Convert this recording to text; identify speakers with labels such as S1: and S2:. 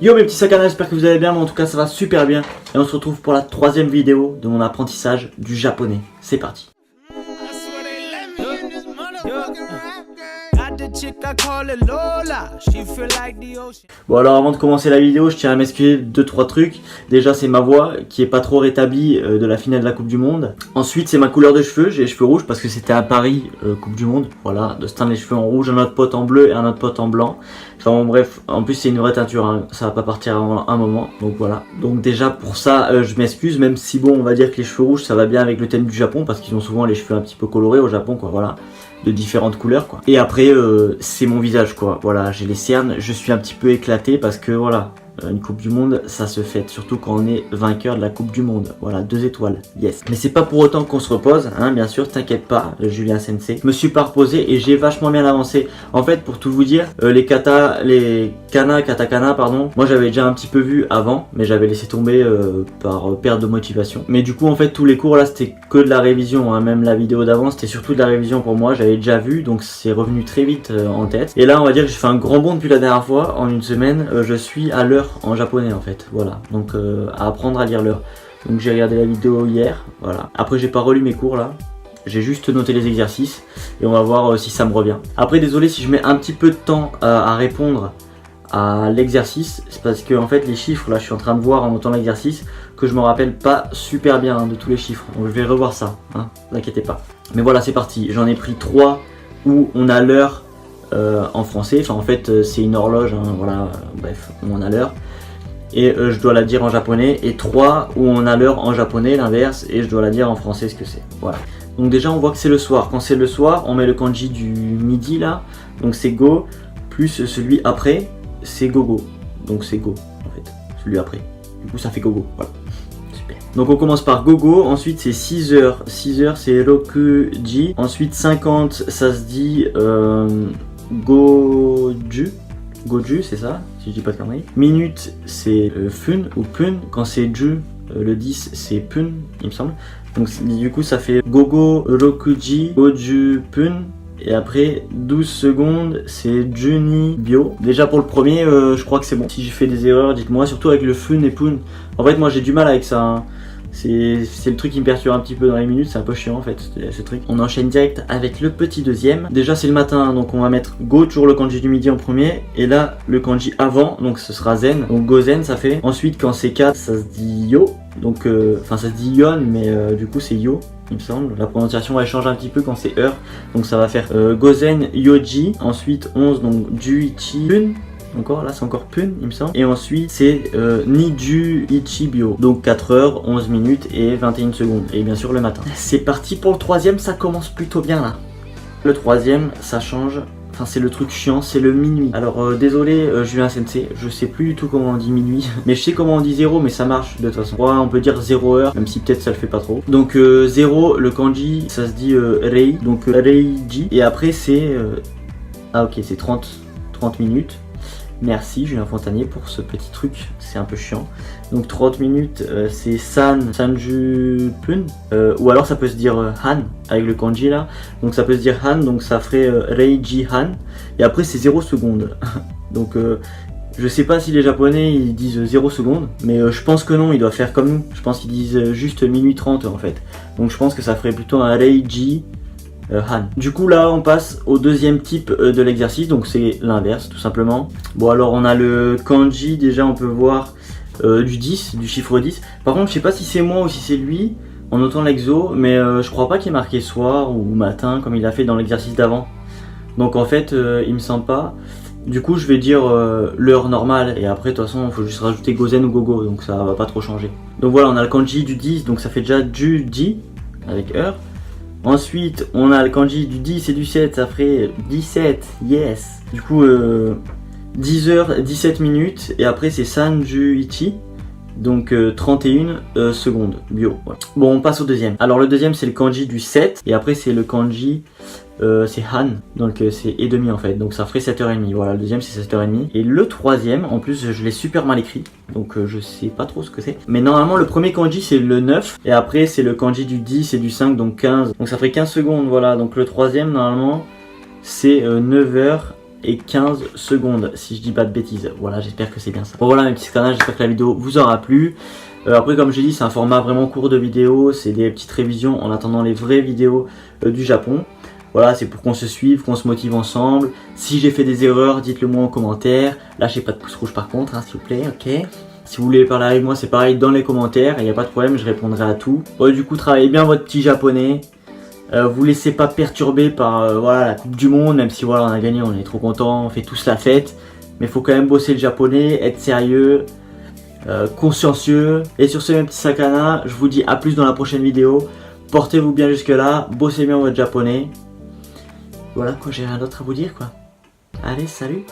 S1: Yo mes petits sacanas, j'espère que vous allez bien, mais en tout cas ça va super bien. Et on se retrouve pour la troisième vidéo de mon apprentissage du japonais. C'est parti. Bon alors avant de commencer la vidéo, je tiens à m'excuser de 2-3 trucs. Déjà c'est ma voix qui est pas trop rétablie de la finale de la Coupe du Monde. Ensuite c'est ma couleur de cheveux, j'ai les cheveux rouges parce que c'était à Paris Coupe du Monde. Voilà, de se teindre les cheveux en rouge, un autre pote en bleu et un autre pote en blanc. Enfin bon bref, en plus c'est une vraie teinture, hein. Ça va pas partir avant un moment, donc voilà. Donc déjà pour ça je m'excuse, même si bon on va dire que les cheveux rouges ça va bien avec le thème du Japon parce qu'ils ont souvent les cheveux un petit peu colorés au Japon quoi, voilà. De différentes couleurs quoi. Et après c'est mon visage quoi, voilà, j'ai les cernes, je suis un petit peu éclaté parce que voilà, une coupe du monde ça se fête, surtout quand on est vainqueur de la coupe du monde, voilà, 2 étoiles, yes. Mais c'est pas pour autant qu'on se repose, hein, bien sûr, t'inquiète pas Julien Sensei. Je me suis pas reposé et j'ai vachement bien avancé. En fait pour tout vous dire, les katakana pardon, moi j'avais déjà un petit peu vu avant, mais j'avais laissé tomber par perte de motivation. Mais du coup en fait tous les cours là c'était que de la révision, hein. Même la vidéo d'avant c'était surtout de la révision pour moi, j'avais déjà vu, donc c'est revenu très vite en tête. Et là on va dire que j'ai fait un grand bond depuis la dernière fois, en une semaine je suis à l'heure en japonais en fait, voilà, donc à apprendre à lire l'heure. Donc j'ai regardé la vidéo hier, voilà. Après j'ai pas relu mes cours là, j'ai juste noté les exercices et on va voir si ça me revient. Après désolé si je mets un petit peu de temps à répondre à l'exercice, c'est parce que en fait les chiffres là je suis en train de voir en notant l'exercice que je me rappelle pas super bien de tous les chiffres, donc je vais revoir ça, hein, ne vous inquiétez pas. Mais voilà c'est parti, j'en ai pris 3 où on a l'heure en français, enfin en fait c'est une horloge, hein, voilà, bref on a l'heure et je dois la dire en japonais, et 3 où on a l'heure en japonais, l'inverse, et je dois la dire en français ce que c'est, voilà. Donc déjà on voit que c'est le soir, quand c'est le soir on met le kanji du midi là, donc c'est go, plus celui après c'est gogo, donc c'est go en fait, celui après, du coup ça fait gogo, voilà. Super. Donc on commence par gogo, ensuite c'est 6h, 6h c'est rokuji, ensuite 50 ça se dit goju, goju c'est ça, si je dis pas de conneries. Minute c'est fun ou pun, quand c'est ju, le 10 c'est pun il me semble. Donc du coup ça fait gogo rokuji goju pun. Et après 12 secondes c'est Juni Bio. Déjà pour le premier je crois que c'est bon. Si j'ai fait des erreurs dites-moi, surtout avec le fun et pun. En fait moi j'ai du mal avec ça, hein. C'est le truc qui me perturbe un petit peu dans les minutes, c'est un peu chiant en fait ce truc. On enchaîne direct avec le petit deuxième. Déjà c'est le matin, donc on va mettre go, toujours le kanji du midi en premier. Et là le kanji avant, donc ce sera zen, donc go zen ça fait. Ensuite quand c'est 4 ça se dit yo, donc enfin ça se dit yon mais du coup c'est yo il me semble. La prononciation elle change un petit peu quand c'est heure, donc ça va faire gozen yoji. Ensuite 11 donc juichi pun, encore là c'est encore pun il me semble. Et ensuite c'est niju ichi bio, donc 4h 11 minutes et 21 secondes, et bien sûr le matin. C'est parti pour le troisième, ça commence plutôt bien là. Le troisième ça change, enfin c'est le truc chiant, c'est le minuit. Alors désolé Julien Sensei, je sais plus du tout comment on dit minuit, mais je sais comment on dit 0, mais ça marche de toute façon. Ouais, on peut dire 0 heure, même si peut-être ça le fait pas trop. Donc 0, le kanji ça se dit rei, donc reiji. Et après c'est ah ok c'est 30 minutes. Merci Julien Fontanier pour ce petit truc, c'est un peu chiant. Donc 30 minutes c'est sanju pun, ou alors ça peut se dire han avec le kanji là. Donc ça peut se dire han, donc ça ferait reiji han. Et après c'est 0 secondes. Donc je sais pas si les japonais ils disent 0 secondes, mais je pense que non, ils doivent faire comme nous. Je pense qu'ils disent juste minuit 30 en fait. Donc je pense que ça ferait plutôt un reiji han. Du coup là on passe au deuxième type de l'exercice, donc c'est l'inverse tout simplement. Bon alors on a le kanji, déjà on peut voir du 10, du chiffre 10. Par contre je sais pas si c'est moi ou si c'est lui en notant l'exo, mais je crois pas qu'il est marqué soir ou matin comme il a fait dans l'exercice d'avant. Donc en fait il me semble pas. Du coup je vais dire l'heure normale, et après de toute façon il faut juste rajouter gozen ou gogo, donc ça va pas trop changer. Donc voilà on a le kanji du 10, donc ça fait déjà du 10 avec heure. Ensuite on a le kanji du 10 et du 7, ça ferait 17, yes. Du coup 10h 17 minutes, et après c'est sanju ichi, donc 31 secondes bio, voilà. Bon on passe au deuxième. Alors le deuxième c'est le kanji du 7, et après c'est le kanji c'est han, donc c'est et demi en fait, donc ça ferait 7h30, voilà, le deuxième c'est 7h30. Et le troisième, en plus je l'ai super mal écrit, donc je sais pas trop ce que c'est, mais normalement le premier kanji c'est le 9, et après c'est le kanji du 10 et du 5, donc 15, donc ça ferait 15 secondes, voilà. Donc le troisième normalement c'est 9h et 15 secondes, si je dis pas de bêtises. Voilà, j'espère que c'est bien ça. Bon voilà mes petits canards, j'espère que la vidéo vous aura plu. Après comme je dis, c'est un format vraiment court de vidéo, c'est des petites révisions en attendant les vraies vidéos du Japon. Voilà, c'est pour qu'on se suive, qu'on se motive ensemble. Si j'ai fait des erreurs, dites-le moi en commentaire. Lâchez pas de pouce rouge par contre, hein, s'il vous plaît, ok. Si vous voulez parler avec moi, c'est pareil dans les commentaires, il n'y a pas de problème, je répondrai à tout. Bon, du coup, travaillez bien votre petit japonais. Vous laissez pas perturber par voilà, la Coupe du Monde, même si voilà, on a gagné, on est trop content, on fait tous la fête. Mais il faut quand même bosser le japonais, être sérieux, consciencieux. Et sur ce même petit sakana, je vous dis à plus dans la prochaine vidéo. Portez-vous bien jusque là, bossez bien votre japonais. Voilà quoi, j'ai rien d'autre à vous dire quoi. Allez, salut!